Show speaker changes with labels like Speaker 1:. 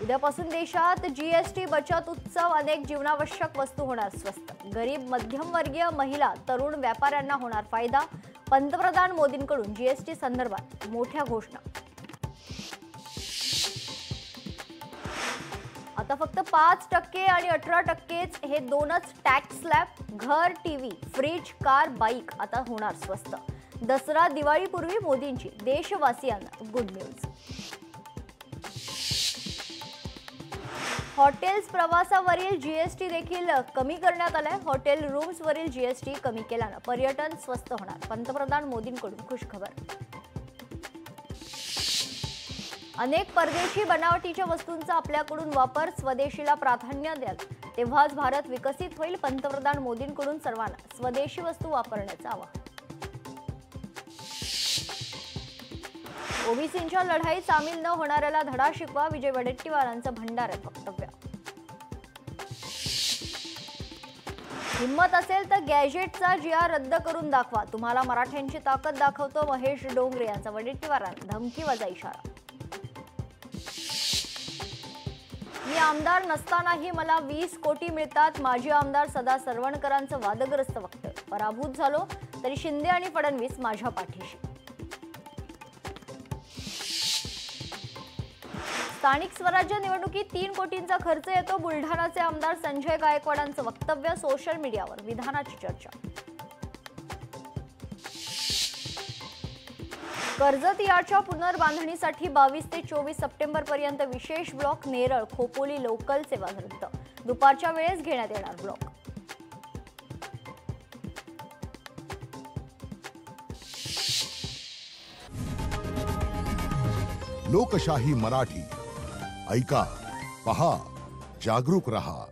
Speaker 1: उद्यापासून देशात जीएसटी बचत उत्सव, अनेक जीवनावश्यक वस्तू होणार स्वस्त। गरीब मध्यमवर्गीय महिला, तरुण व्यापाऱ्यांना होणार फायदा। पंतप्रधान मोदींकडून जीएसटी संदर्भात मोठ्या घोषणा। आता फक्त 5% आणि 18%च हे दोनच टॅक्स स्लॅब। घर, टीव्ही, फ्रीज, कार, बाईक आता होणार स्वस्त। दसरा दिवाळीपूर्वी मोदींची देशवासियांना गुड न्यूज। हॉटेल्स प्रवासावरील जीएसटी देखील कमी करण्यात आलाय। हॉटेल रूम्सवरील जीएसटी कमी केल्याने पर्यटन स्वस्त होणार। पंतप्रधान मोदींकडून खुशखबर। अनेक परदेशी बनावटीच्या वस्तूंचा आपल्याकडून वापर, स्वदेशीला प्राधान्य द्याल तेव्हाच भारत विकसित होईल। पंतप्रधान मोदींकडून सर्वांना स्वदेशी वस्तू वापरण्याचं आवाहन। ओबीसींच्या लढाईत सामील न होणाऱ्याला धडा शिकवा, विजय वडेट्टीवारांचं भंडाऱ्यात वक्तव्य। हिम्मत असेल तर गॅजेटचा जीआर रद्द करून दाखवा, तुम्हाला मराठ्यांची ताकद दाखवतो, महेश डोंगरे यांचा वडेट्टीवारांना धमकीवजा इशारा। मी आमदार नसतानाही मला 20 कोटी मिळतात, माजी आमदार सदा सरवणकरांचं वादग्रस्त वक्तव्य। पराभूत झालो तरी शिंदे आणि फडणवीस माझ्या पाठीशी। स्थानिक स्वराज्य निवडणुकीत 3 कोटींचा खर्च येतो, बुलढाणाचे आमदार संजय गायकवाडांचं वक्तव्य। सोशल मीडियावर विधानाची चर्चा। कर्जत यार्डच्या पुनर्बांधणीसाठी 22 ते 24 सप्टेंबर पर्यंत विशेष ब्लॉक। नेरळ खोपोली लोकल सेवा रद्द, दुपारच्या वेळेस घेण्यात येणार ब्लॉक।
Speaker 2: लोकशाही मराठी ऐका, पहा, जागरूक रहा।